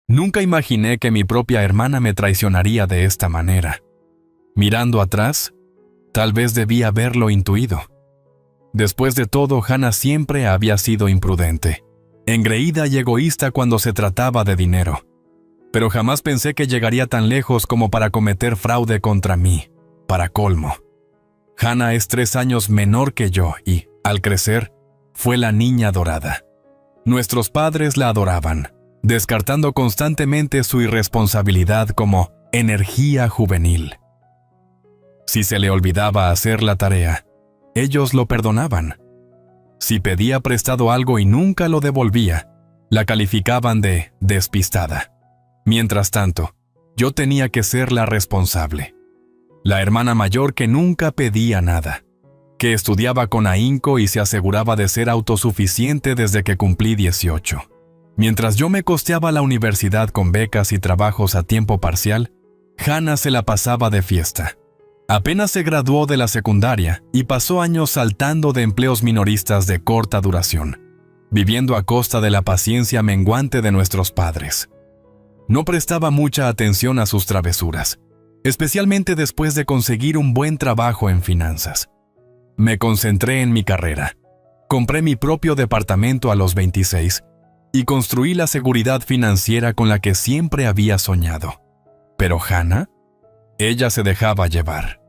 Nunca imaginé que mi propia hermana me traicionaría de esta manera. Mirando atrás, tal vez debía haberlo intuido. Después de todo, Hannah siempre había sido imprudente, engreída y egoísta cuando se trataba de dinero. Pero jamás pensé que llegaría tan lejos como para cometer fraude contra mí, para colmo. Hannah es 3 años menor que yo y, al crecer, fue la niña dorada. Nuestros padres la adoraban, descartando constantemente su irresponsabilidad como energía juvenil. Si se le olvidaba hacer la tarea, ellos lo perdonaban. Si pedía prestado algo y nunca lo devolvía, la calificaban de despistada. Mientras tanto, yo tenía que ser la responsable. La hermana mayor que nunca pedía nada, que estudiaba con ahínco y se aseguraba de ser autosuficiente desde que cumplí 18. Mientras yo me costeaba la universidad con becas y trabajos a tiempo parcial, Hannah se la pasaba de fiesta. Apenas se graduó de la secundaria y pasó años saltando de empleos minoristas de corta duración, viviendo a costa de la paciencia menguante de nuestros padres. No prestaba mucha atención a sus travesuras, especialmente después de conseguir un buen trabajo en finanzas. Me concentré en mi carrera, compré mi propio departamento a los 26 y construí la seguridad financiera con la que siempre había soñado. Pero Hannah, ella se dejaba llevar.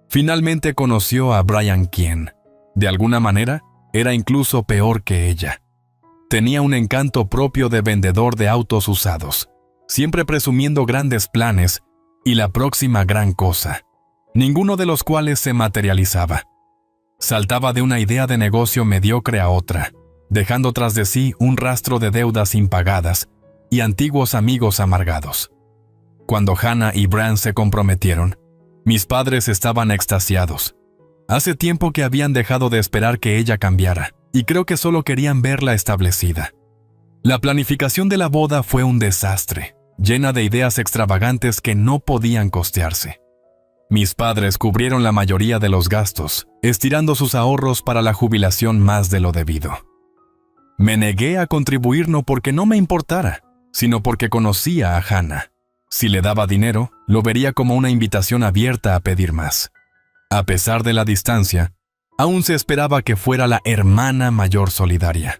Finalmente conoció a Brian, quien, de alguna manera, era incluso peor que ella. Tenía un encanto propio de vendedor de autos usados, siempre presumiendo grandes planes y la próxima gran cosa, ninguno de los cuales se materializaba. Saltaba de una idea de negocio mediocre a otra, dejando tras de sí un rastro de deudas impagadas y antiguos amigos amargados. Cuando Hannah y Brian se comprometieron, mis padres estaban extasiados. Hace tiempo que habían dejado de esperar que ella cambiara, y creo que solo querían verla establecida. La planificación de la boda fue un desastre, llena de ideas extravagantes que no podían costearse. Mis padres cubrieron la mayoría de los gastos, estirando sus ahorros para la jubilación más de lo debido. Me negué a contribuir no porque no me importara, sino porque conocía a Hannah. Si le daba dinero, lo vería como una invitación abierta a pedir más. A pesar de la distancia, aún se esperaba que fuera la hermana mayor solidaria.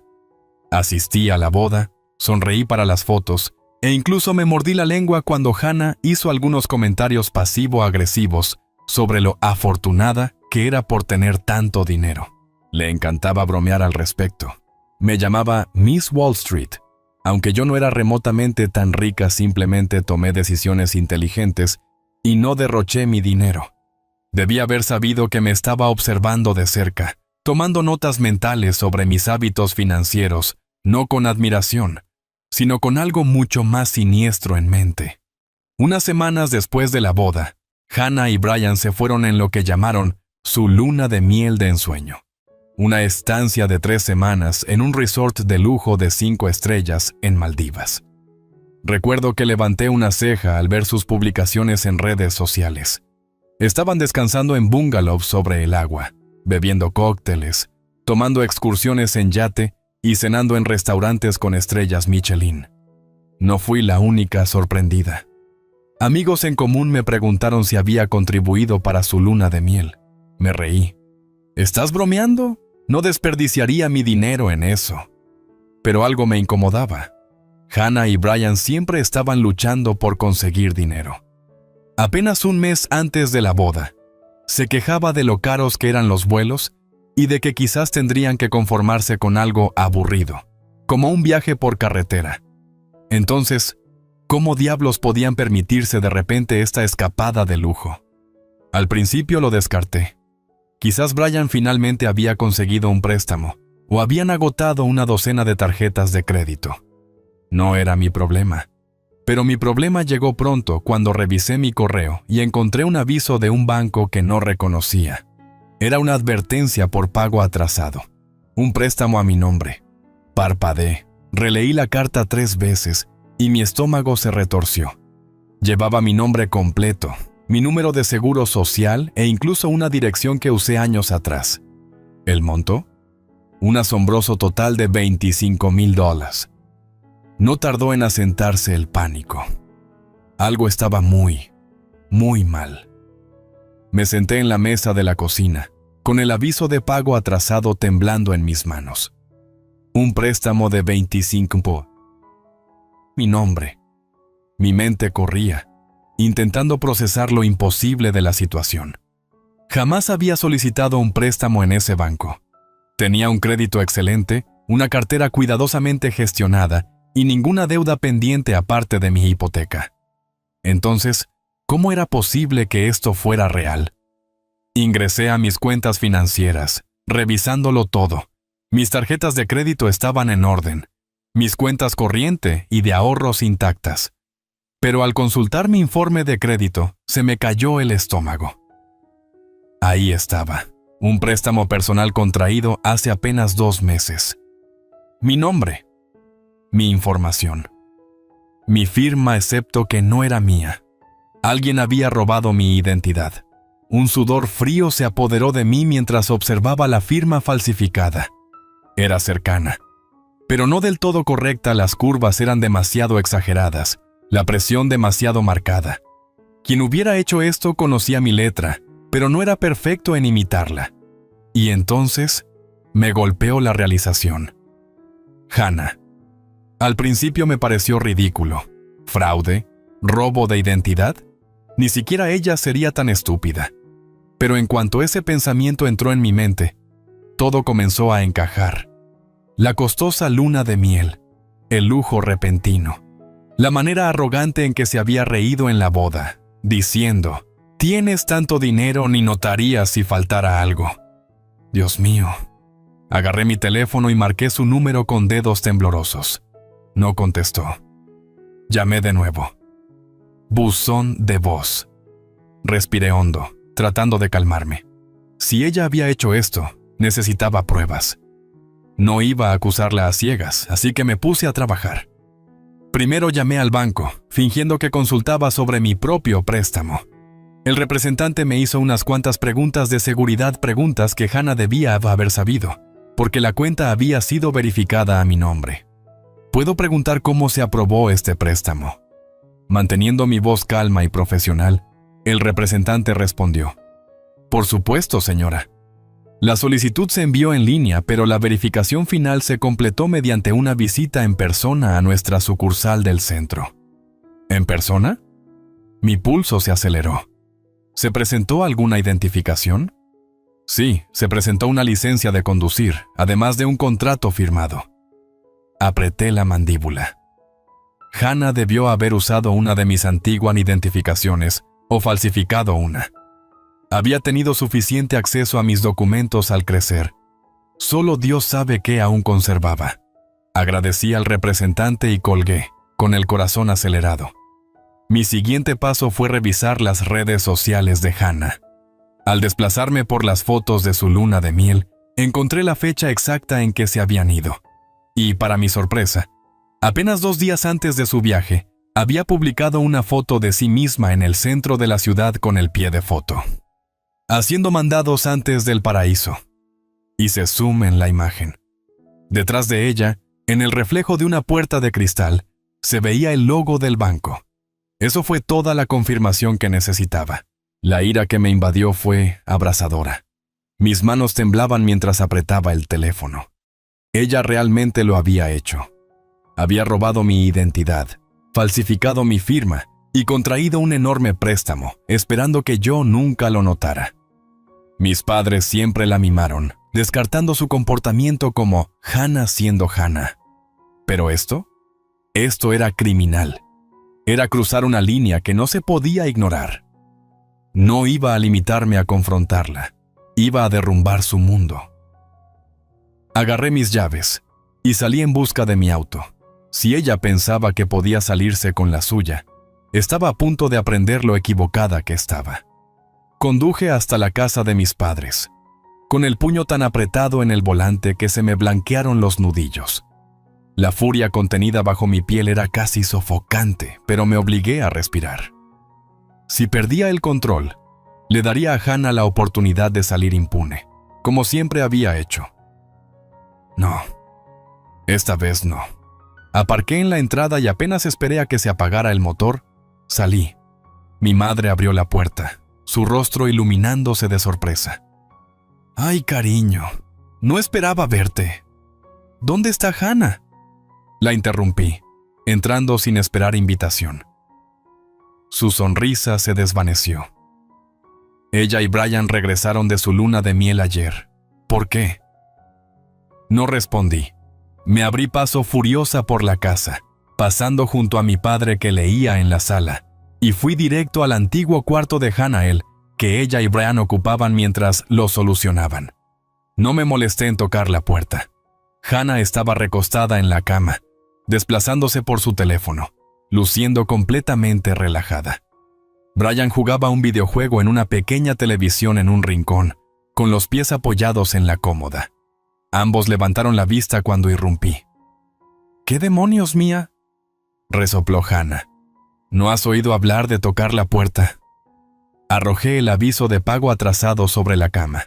Asistí a la boda, sonreí para las fotos, e incluso me mordí la lengua cuando Hannah hizo algunos comentarios pasivo-agresivos sobre lo afortunada que era por tener tanto dinero. Le encantaba bromear al respecto. Me llamaba Miss Wall Street. Aunque yo no era remotamente tan rica, simplemente tomé decisiones inteligentes y no derroché mi dinero. Debía haber sabido que me estaba observando de cerca, tomando notas mentales sobre mis hábitos financieros, no con admiración, sino con algo mucho más siniestro en mente. Unas semanas después de la boda, Hannah y Brian se fueron en lo que llamaron su luna de miel de ensueño. Una estancia de 3 semanas en un resort de lujo de 5 estrellas en Maldivas. Recuerdo que levanté una ceja al ver sus publicaciones en redes sociales. Estaban descansando en bungalows sobre el agua, bebiendo cócteles, tomando excursiones en yate y cenando en restaurantes con estrellas Michelin. No fui la única sorprendida. Amigos en común me preguntaron si había contribuido para su luna de miel. Me reí. ¿Estás bromeando? No desperdiciaría mi dinero en eso. Pero algo me incomodaba. Hannah y Brian siempre estaban luchando por conseguir dinero. Apenas un mes antes de la boda, se quejaba de lo caros que eran los vuelos y de que quizás tendrían que conformarse con algo aburrido, como un viaje por carretera. Entonces, ¿cómo diablos podían permitirse de repente esta escapada de lujo? Al principio lo descarté. Quizás Brian finalmente había conseguido un préstamo o habían agotado una docena de tarjetas de crédito. No era mi problema. Pero mi problema llegó pronto cuando revisé mi correo y encontré un aviso de un banco que no reconocía. Era una advertencia por pago atrasado. Un préstamo a mi nombre. Parpadeé, releí la carta 3 veces y mi estómago se retorció. Llevaba mi nombre completo, mi número de seguro social e incluso una dirección que usé años atrás. ¿El monto? Un asombroso total de $25,000. No tardó en asentarse el pánico. Algo estaba muy mal. Me senté en la mesa de la cocina, con el aviso de pago atrasado temblando en mis manos. Un préstamo de 25. Mi nombre. Mi mente corría, intentando procesar lo imposible de la situación. Jamás había solicitado un préstamo en ese banco. Tenía un crédito excelente, una cartera cuidadosamente gestionada y ninguna deuda pendiente aparte de mi hipoteca. Entonces, ¿cómo era posible que esto fuera real? Ingresé a mis cuentas financieras, revisándolo todo. Mis tarjetas de crédito estaban en orden, mis cuentas corriente y de ahorros intactas. Pero al consultar mi informe de crédito, se me cayó el estómago. Ahí estaba, un préstamo personal contraído hace apenas 2 meses. Mi nombre, mi información, mi firma excepto que no era mía. Alguien había robado mi identidad. Un sudor frío se apoderó de mí mientras observaba la firma falsificada. Era cercana, pero no del todo correcta. Las curvas eran demasiado exageradas, la presión demasiado marcada. Quien hubiera hecho esto conocía mi letra, pero no era perfecto en imitarla. Y entonces me golpeó la realización. Hannah. Al principio me pareció ridículo. ¿Fraude? ¿Robo de identidad? Ni siquiera ella sería tan estúpida. Pero en cuanto ese pensamiento entró en mi mente, todo comenzó a encajar. La costosa luna de miel, el lujo repentino, la manera arrogante en que se había reído en la boda, diciendo, «Tienes tanto dinero, ni notarías si faltara algo». Dios mío. Agarré mi teléfono y marqué su número con dedos temblorosos. No contestó. Llamé de nuevo. Buzón de voz. Respiré hondo, tratando de calmarme. Si ella había hecho esto, necesitaba pruebas. No iba a acusarla a ciegas, así que me puse a trabajar. Primero llamé al banco, fingiendo que consultaba sobre mi propio préstamo. El representante me hizo unas cuantas preguntas de seguridad, preguntas que Hannah debía haber sabido, porque la cuenta había sido verificada a mi nombre. ¿Puedo preguntar cómo se aprobó este préstamo? Manteniendo mi voz calma y profesional, el representante respondió, «Por supuesto, señora. La solicitud se envió en línea, pero la verificación final se completó mediante una visita en persona a nuestra sucursal del centro». ¿En persona? Mi pulso se aceleró. ¿Se presentó alguna identificación? Sí, se presentó una licencia de conducir, además de un contrato firmado. Apreté la mandíbula. Hannah debió haber usado una de mis antiguas identificaciones o falsificado una. Había tenido suficiente acceso a mis documentos al crecer. Solo Dios sabe qué aún conservaba. Agradecí al representante y colgué, con el corazón acelerado. Mi siguiente paso fue revisar las redes sociales de Hannah. Al desplazarme por las fotos de su luna de miel, encontré la fecha exacta en que se habían ido. Y, para mi sorpresa, apenas 2 días antes de su viaje, había publicado una foto de sí misma en el centro de la ciudad con el pie de foto. Haciendo mandados antes del paraíso. Hice zoom en la imagen. Detrás de ella, en el reflejo de una puerta de cristal, se veía el logo del banco. Eso fue toda la confirmación que necesitaba. La ira que me invadió fue abrasadora. Mis manos temblaban mientras apretaba el teléfono. Ella realmente lo había hecho. Había robado mi identidad, falsificado mi firma y contraído un enorme préstamo, esperando que yo nunca lo notara. Mis padres siempre la mimaron, descartando su comportamiento como Hannah siendo Hannah. Pero esto era criminal. Era cruzar una línea que no se podía ignorar. No iba a limitarme a confrontarla, iba a derrumbar su mundo. Agarré mis llaves y salí en busca de mi auto. Si ella pensaba que podía salirse con la suya, estaba a punto de aprender lo equivocada que estaba. Conduje hasta la casa de mis padres, con el puño tan apretado en el volante que se me blanquearon los nudillos. La furia contenida bajo mi piel era casi sofocante, pero me obligué a respirar. Si perdía el control, le daría a Hannah la oportunidad de salir impune, como siempre había hecho. No, esta vez no. Aparqué en la entrada y apenas esperé a que se apagara el motor, salí. Mi madre abrió la puerta, su rostro iluminándose de sorpresa. «Ay, cariño, no esperaba verte. ¿Dónde está Hannah?», la interrumpí, entrando sin esperar invitación. Su sonrisa se desvaneció. Ella y Brian regresaron de su luna de miel ayer. ¿Por qué? No respondí. Me abrí paso furiosa por la casa, pasando junto a mi padre que leía en la sala, y fui directo al antiguo cuarto de Hannah que ella y Brian ocupaban mientras lo solucionaban. No me molesté en tocar la puerta. Hannah estaba recostada en la cama, desplazándose por su teléfono, luciendo completamente relajada. Brian jugaba un videojuego en una pequeña televisión en un rincón, con los pies apoyados en la cómoda. Ambos levantaron la vista cuando irrumpí. «¿Qué demonios, Mía?», resopló Hannah. «¿No has oído hablar de tocar la puerta?». Arrojé el aviso de pago atrasado sobre la cama.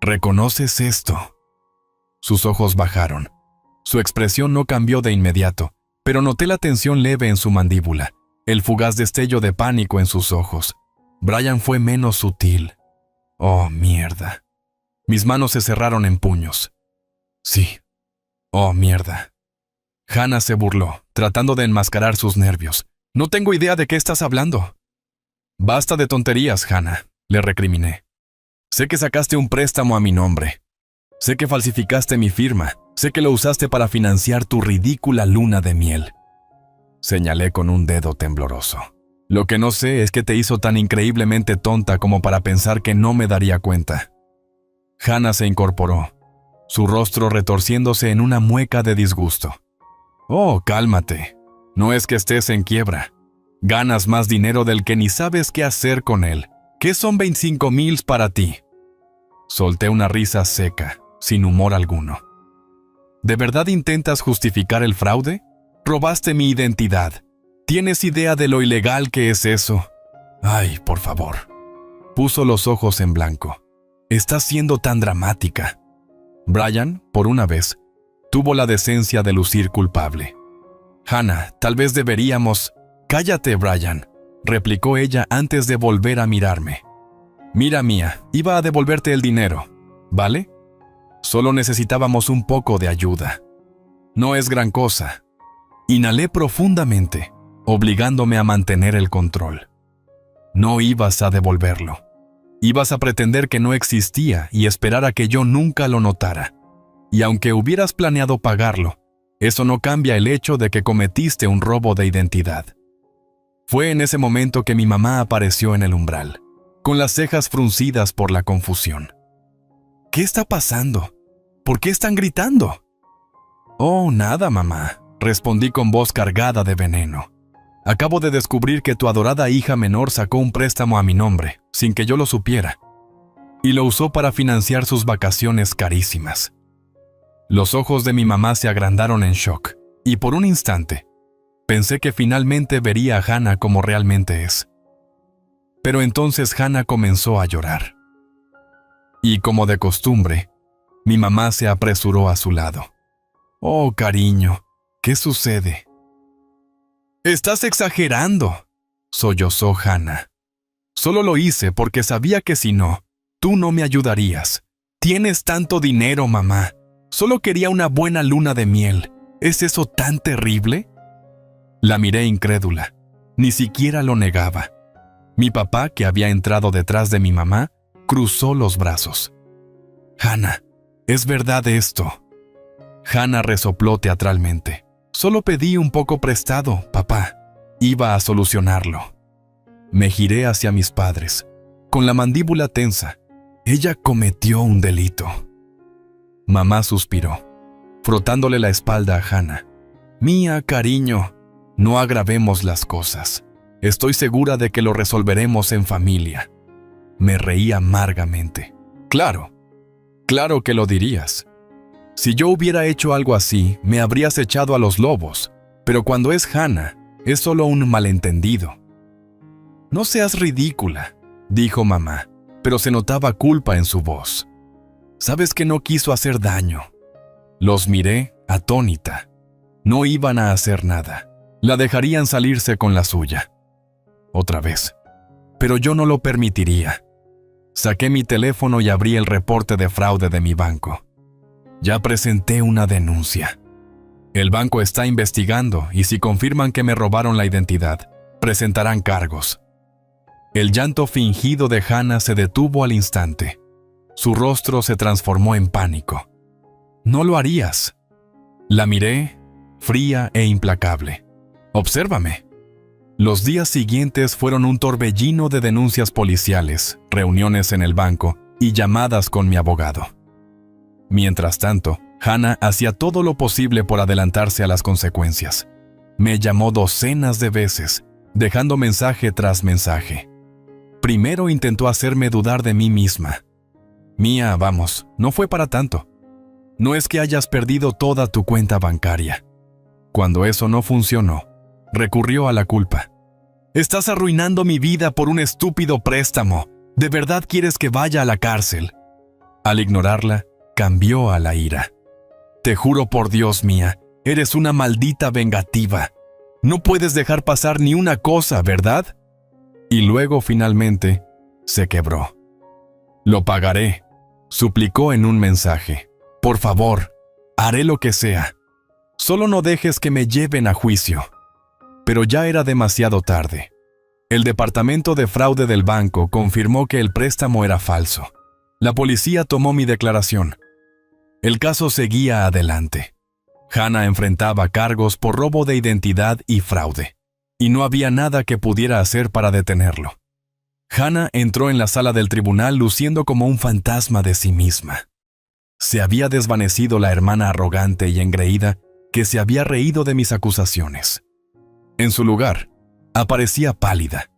«¿Reconoces esto?». Sus ojos bajaron. Su expresión no cambió de inmediato, pero noté la tensión leve en su mandíbula, el fugaz destello de pánico en sus ojos. Brian fue menos sutil. «Oh, mierda». Mis manos se cerraron en puños. «Sí. Oh, mierda». Hannah se burló, tratando de enmascarar sus nervios. «No tengo idea de qué estás hablando». «Basta de tonterías, Hannah», le recriminé. «Sé que sacaste un préstamo a mi nombre. Sé que falsificaste mi firma. Sé que lo usaste para financiar tu ridícula luna de miel». Señalé con un dedo tembloroso. «Lo que no sé es qué te hizo tan increíblemente tonta como para pensar que no me daría cuenta». Hannah se incorporó, su rostro retorciéndose en una mueca de disgusto. «Oh, cálmate. No es que estés en quiebra. Ganas más dinero del que ni sabes qué hacer con él. ¿Qué son 25,000 para ti?». Solté una risa seca, sin humor alguno. «¿De verdad intentas justificar el fraude? Robaste mi identidad. ¿Tienes idea de lo ilegal que es eso?». «Ay, por favor». Puso los ojos en blanco. «Estás siendo tan dramática». Brian, por una vez, tuvo la decencia de lucir culpable. «Hannah, tal vez deberíamos...». «Cállate, Brian», replicó ella antes de volver a mirarme. «Mira, Mía, iba a devolverte el dinero, ¿vale? Solo necesitábamos un poco de ayuda. No es gran cosa». Inhalé profundamente, obligándome a mantener el control. «No ibas a devolverlo. Ibas a pretender que no existía y esperar a que yo nunca lo notara. Y aunque hubieras planeado pagarlo, eso no cambia el hecho de que cometiste un robo de identidad». Fue en ese momento que mi mamá apareció en el umbral, con las cejas fruncidas por la confusión. «¿Qué está pasando? ¿Por qué están gritando?». «Oh, nada, mamá», respondí con voz cargada de veneno. «Acabo de descubrir que tu adorada hija menor sacó un préstamo a mi nombre, sin que yo lo supiera, y lo usó para financiar sus vacaciones carísimas». Los ojos de mi mamá se agrandaron en shock, y por un instante, pensé que finalmente vería a Hannah como realmente es. Pero entonces Hannah comenzó a llorar. Y como de costumbre, mi mamá se apresuró a su lado. «Oh, cariño, ¿qué sucede?». «Estás exagerando», sollozó Hannah. «Solo lo hice porque sabía que si no, tú no me ayudarías. Tienes tanto dinero, mamá. Solo quería una buena luna de miel. ¿Es eso tan terrible?». La miré incrédula. Ni siquiera lo negaba. Mi papá, que había entrado detrás de mi mamá, cruzó los brazos. «Hannah, ¿es verdad esto?». Hannah resopló teatralmente. «Solo pedí un poco prestado, papá. Iba a solucionarlo». Me giré hacia mis padres. Con la mandíbula tensa, ella cometió un delito. Mamá suspiró, frotándole la espalda a Hannah. «Mía, cariño, no agravemos las cosas. Estoy segura de que lo resolveremos en familia». Me reí amargamente. «Claro, claro que lo dirías. Si yo hubiera hecho algo así, me habrías echado a los lobos, pero cuando es Hannah, es solo un malentendido». «No seas ridícula», dijo mamá, pero se notaba culpa en su voz. «Sabes que no quiso hacer daño». Los miré, atónita. No iban a hacer nada. La dejarían salirse con la suya. Otra vez. Pero yo no lo permitiría. Saqué mi teléfono y abrí el reporte de fraude de mi banco. Ya presenté una denuncia. El banco está investigando y si confirman que me robaron la identidad, presentarán cargos. El llanto fingido de Hannah se detuvo al instante. Su rostro se transformó en pánico. No lo harías. La miré, fría e implacable. Obsérvame. Los días siguientes fueron un torbellino de denuncias policiales, reuniones en el banco y llamadas con mi abogado. Mientras tanto, Hannah hacía todo lo posible por adelantarse a las consecuencias. Me llamó docenas de veces, dejando mensaje tras mensaje. Primero intentó hacerme dudar de mí misma. Mía, vamos, no fue para tanto. No es que hayas perdido toda tu cuenta bancaria. Cuando eso no funcionó, recurrió a la culpa. Estás arruinando mi vida por un estúpido préstamo. ¿De verdad quieres que vaya a la cárcel? Al ignorarla, cambió a la ira. Te juro por Dios, Mía, eres una maldita vengativa. No puedes dejar pasar ni una cosa, ¿verdad? Y luego, finalmente, se quebró. Lo pagaré, suplicó en un mensaje. Por favor, haré lo que sea. Solo no dejes que me lleven a juicio. Pero ya era demasiado tarde. El departamento de fraude del banco confirmó que el préstamo era falso. La policía tomó mi declaración. El caso seguía adelante. Hannah enfrentaba cargos por robo de identidad y fraude, y no había nada que pudiera hacer para detenerlo. Hannah entró en la sala del tribunal luciendo como un fantasma de sí misma. Se había desvanecido la hermana arrogante y engreída que se había reído de mis acusaciones. En su lugar, aparecía pálida,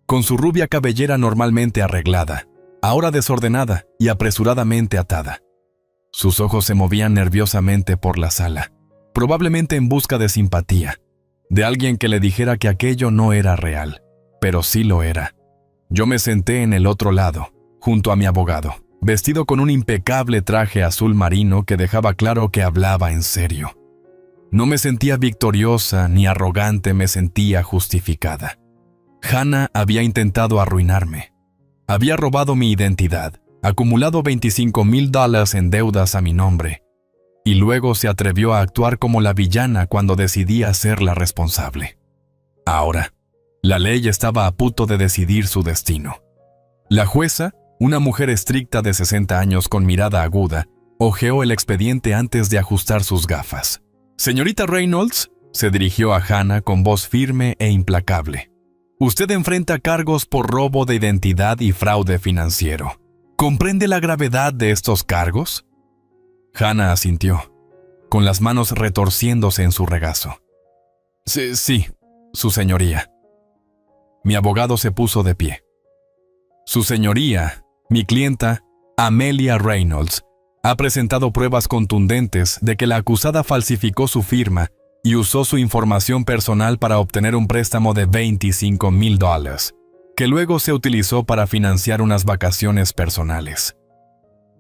con su rubia cabellera normalmente arreglada, ahora desordenada y apresuradamente atada. Sus ojos se movían nerviosamente por la sala, probablemente en busca de simpatía, de alguien que le dijera que aquello no era real, pero sí lo era. Yo me senté en el otro lado, junto a mi abogado, vestido con un impecable traje azul marino que dejaba claro que hablaba en serio. No me sentía victoriosa ni arrogante, me sentía justificada. Hannah había intentado arruinarme. Había robado mi identidad, acumulado $25,000 en deudas a mi nombre, y luego se atrevió a actuar como la villana cuando decidía ser la responsable. Ahora, la ley estaba a punto de decidir su destino. La jueza, una mujer estricta de 60 años con mirada aguda, hojeó el expediente antes de ajustar sus gafas. «Señorita Reynolds», se dirigió a Hannah con voz firme e implacable. «Usted enfrenta cargos por robo de identidad y fraude financiero. ¿Comprende la gravedad de estos cargos?» Hannah asintió, con las manos retorciéndose en su regazo. Sí, su señoría». Mi abogado se puso de pie. «Su señoría, mi clienta, Amelia Reynolds, ha presentado pruebas contundentes de que la acusada falsificó su firma y usó su información personal para obtener un préstamo de $25,000, que luego se utilizó para financiar unas vacaciones personales».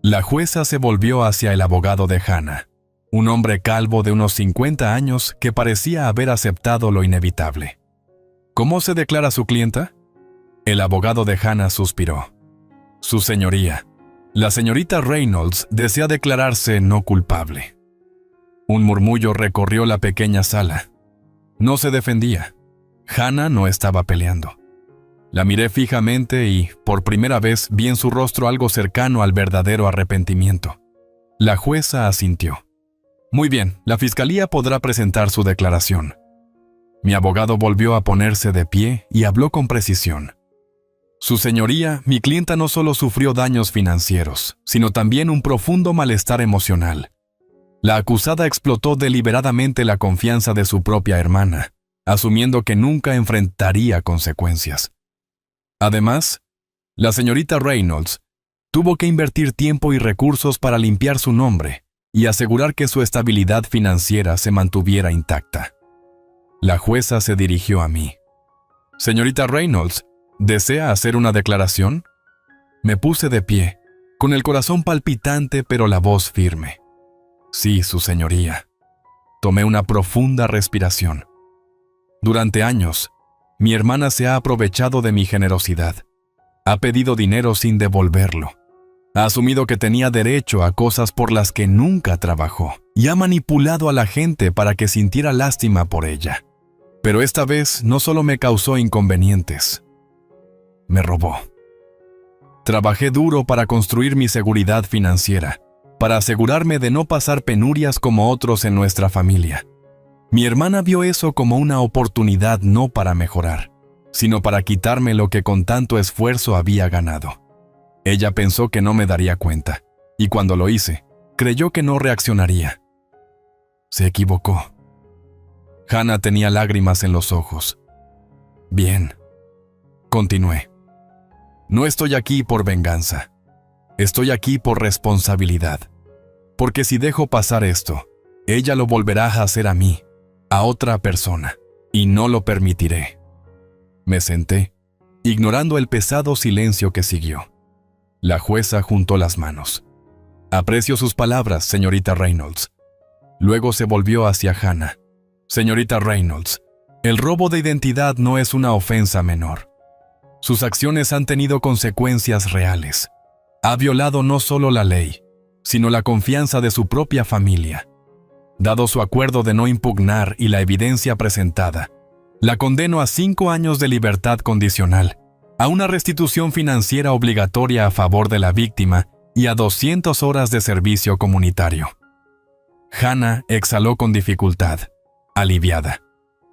La jueza se volvió hacia el abogado de Hannah, un hombre calvo de unos 50 años que parecía haber aceptado lo inevitable. «¿Cómo se declara su clienta?» El abogado de Hannah suspiró. «Su señoría, la señorita Reynolds desea declararse no culpable». Un murmullo recorrió la pequeña sala. No se defendía. Hannah no estaba peleando. La miré fijamente y, por primera vez, vi en su rostro algo cercano al verdadero arrepentimiento. La jueza asintió. «Muy bien, la fiscalía podrá presentar su declaración». Mi abogado volvió a ponerse de pie y habló con precisión. «Su señoría, mi clienta no solo sufrió daños financieros, sino también un profundo malestar emocional. La acusada explotó deliberadamente la confianza de su propia hermana, asumiendo que nunca enfrentaría consecuencias. Además, la señorita Reynolds tuvo que invertir tiempo y recursos para limpiar su nombre y asegurar que su estabilidad financiera se mantuviera intacta». La jueza se dirigió a mí. «Señorita Reynolds, ¿desea hacer una declaración?» Me puse de pie, con el corazón palpitante pero la voz firme. «Sí, su señoría». Tomé una profunda respiración. Durante años, mi hermana se ha aprovechado de mi generosidad. Ha pedido dinero sin devolverlo. Ha asumido que tenía derecho a cosas por las que nunca trabajó y ha manipulado a la gente para que sintiera lástima por ella. Pero esta vez no solo me causó inconvenientes, me robó. Trabajé duro para construir mi seguridad financiera, para asegurarme de no pasar penurias como otros en nuestra familia. Mi hermana vio eso como una oportunidad no para mejorar, sino para quitarme lo que con tanto esfuerzo había ganado. Ella pensó que no me daría cuenta, y cuando lo hice, creyó que no reaccionaría. Se equivocó. Hannah tenía lágrimas en los ojos. Bien, continué. No estoy aquí por venganza. Estoy aquí por responsabilidad. Porque si dejo pasar esto, ella lo volverá a hacer a mí, a otra persona, y no lo permitiré. Me senté, ignorando el pesado silencio que siguió. La jueza juntó las manos. Aprecio sus palabras, señorita Reynolds. Luego se volvió hacia Hannah. Señorita Reynolds, el robo de identidad no es una ofensa menor. Sus acciones han tenido consecuencias reales. Ha violado no solo la ley, sino la confianza de su propia familia. Dado su acuerdo de no impugnar y la evidencia presentada, la condeno a 5 años de libertad condicional, a una restitución financiera obligatoria a favor de la víctima y a 200 horas de servicio comunitario. Hannah exhaló con dificultad, aliviada,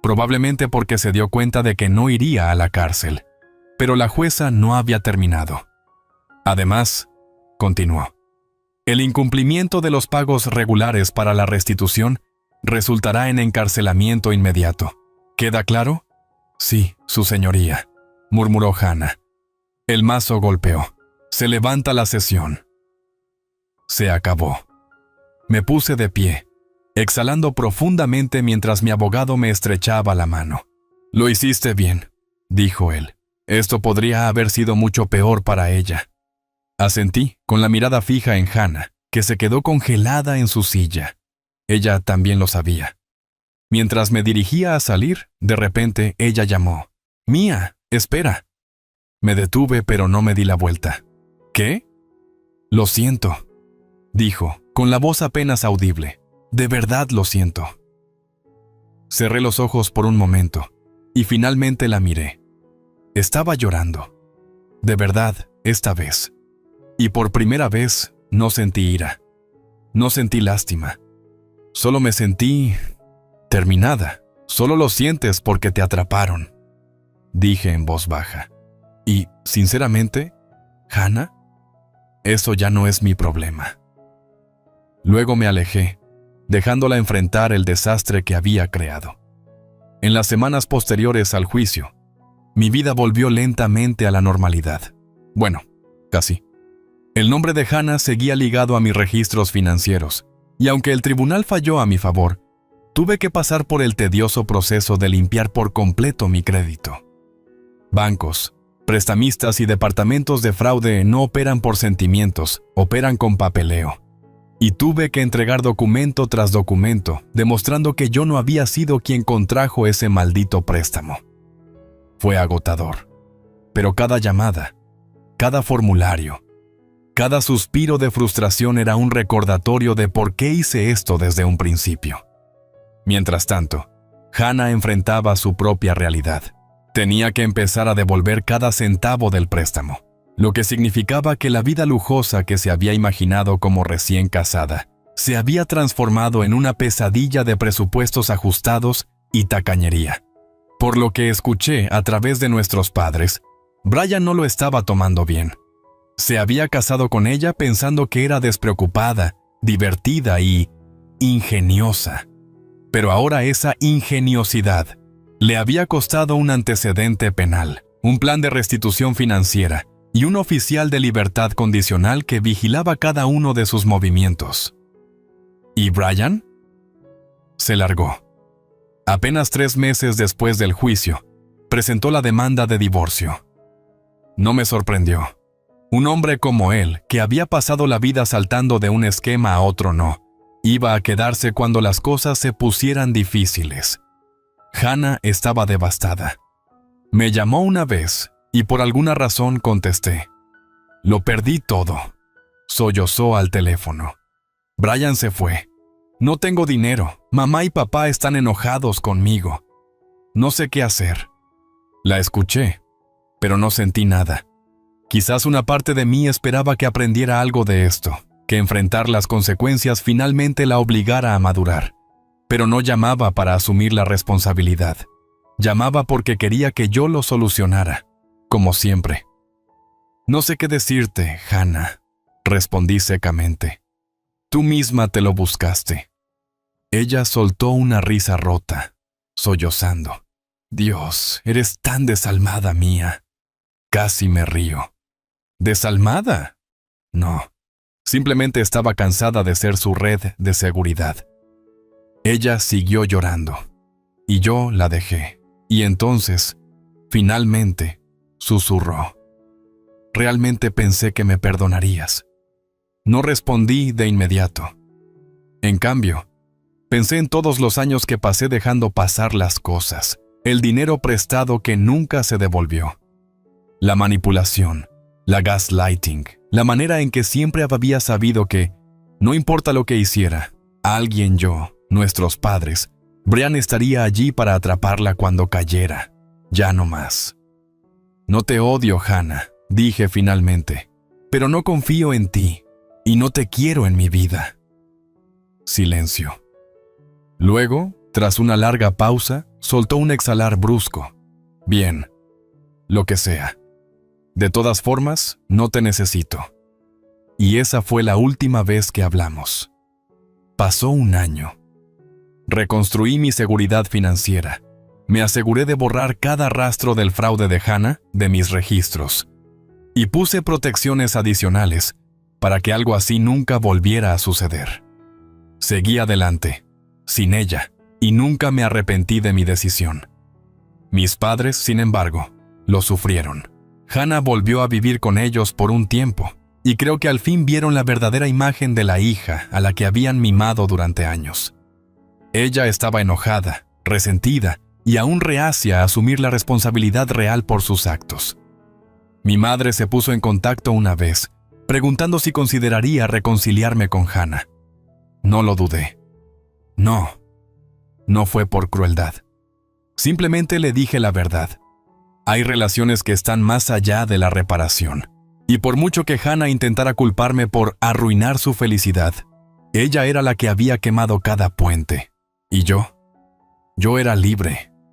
probablemente porque se dio cuenta de que no iría a la cárcel. Pero la jueza no había terminado. Además, continuó, el incumplimiento de los pagos regulares para la restitución resultará en encarcelamiento inmediato. ¿Queda claro? Sí, su señoría, murmuró Hannah. El mazo golpeó. Se levanta la sesión. Se acabó. Me puse de pie, exhalando profundamente mientras mi abogado me estrechaba la mano. Lo hiciste bien, dijo él. Esto podría haber sido mucho peor para ella. Asentí, con la mirada fija en Hannah, que se quedó congelada en su silla. Ella también lo sabía. Mientras me dirigía a salir, de repente ella llamó. «Mía, espera». Me detuve, pero no me di la vuelta. «¿Qué?» «Lo siento», dijo, con la voz apenas audible. «De verdad lo siento». Cerré los ojos por un momento, y finalmente la miré. Estaba llorando. De verdad, esta vez. Y por primera vez, no sentí ira. No sentí lástima. Solo me sentí terminada. Solo lo sientes porque te atraparon, dije en voz baja. Y, sinceramente, Hannah, eso ya no es mi problema. Luego me alejé, dejándola enfrentar el desastre que había creado. En las semanas posteriores al juicio, mi vida volvió lentamente a la normalidad. Bueno, casi. El nombre de Hannah seguía ligado a mis registros financieros, y aunque el tribunal falló a mi favor, tuve que pasar por el tedioso proceso de limpiar por completo mi crédito. Bancos, prestamistas y departamentos de fraude no operan por sentimientos, operan con papeleo. Y tuve que entregar documento tras documento, demostrando que yo no había sido quien contrajo ese maldito préstamo. Fue agotador. Pero cada llamada, cada formulario, cada suspiro de frustración era un recordatorio de por qué hice esto desde un principio. Mientras tanto, Hannah enfrentaba su propia realidad. Tenía que empezar a devolver cada centavo del préstamo, lo que significaba que la vida lujosa que se había imaginado como recién casada se había transformado en una pesadilla de presupuestos ajustados y tacañería. Por lo que escuché a través de nuestros padres, Brian no lo estaba tomando bien. Se había casado con ella pensando que era despreocupada, divertida y ingeniosa. Pero ahora esa ingeniosidad le había costado un antecedente penal, un plan de restitución financiera y un oficial de libertad condicional que vigilaba cada uno de sus movimientos. ¿Y Brian? Se largó. Apenas 3 meses después del juicio, presentó la demanda de divorcio. No me sorprendió. Un hombre como él, que había pasado la vida saltando de un esquema a otro no, Iba a quedarse cuando las cosas se pusieran difíciles. Hannah estaba devastada. Me llamó una vez y por alguna razón contesté. Lo perdí todo. Sollozó al teléfono. Brian se fue. No tengo dinero. Mamá y papá están enojados conmigo. No sé qué hacer. La escuché, pero no sentí nada. Quizás una parte de mí esperaba que aprendiera algo de esto, que enfrentar las consecuencias finalmente la obligara a madurar. Pero no llamaba para asumir la responsabilidad. Llamaba porque quería que yo lo solucionara, como siempre. No sé qué decirte, Hannah, respondí secamente. Tú misma te lo buscaste. Ella soltó una risa rota, sollozando. Dios, eres tan desalmada mía. Casi me río. ¿Desalmada? No. Simplemente estaba cansada de ser su red de seguridad. Ella siguió llorando, y yo la dejé. Y entonces, finalmente, susurró. Realmente pensé que me perdonarías. No respondí de inmediato. En cambio, pensé en todos los años que pasé dejando pasar las cosas, el dinero prestado que nunca se devolvió, la manipulación, la gaslighting, la manera en que siempre había sabido que, no importa lo que hiciera, alguien, yo, nuestros padres, Brian estaría allí para atraparla cuando cayera. Ya no más. No te odio, Hannah, dije finalmente, pero no confío en ti y no te quiero en mi vida. Silencio. Luego, tras una larga pausa, soltó un exhalar brusco. Bien, lo que sea. De todas formas, no te necesito. Y esa fue la última vez que hablamos. Pasó un año. Reconstruí mi seguridad financiera. Me aseguré de borrar cada rastro del fraude de Hannah de mis registros. Y puse protecciones adicionales para que algo así nunca volviera a suceder. Seguí adelante, sin ella, y nunca me arrepentí de mi decisión. Mis padres, sin embargo, lo sufrieron. Hannah volvió a vivir con ellos por un tiempo, y creo que al fin vieron la verdadera imagen de la hija a la que habían mimado durante años. Ella estaba enojada, resentida y aún reacia a asumir la responsabilidad real por sus actos. Mi madre se puso en contacto una vez, preguntando si consideraría reconciliarme con Hannah. No lo dudé. No fue por crueldad. Simplemente le dije la verdad. Hay relaciones que están más allá de la reparación. Y por mucho que Hannah intentara culparme por arruinar su felicidad, ella era la que había quemado cada puente. Y yo era libre.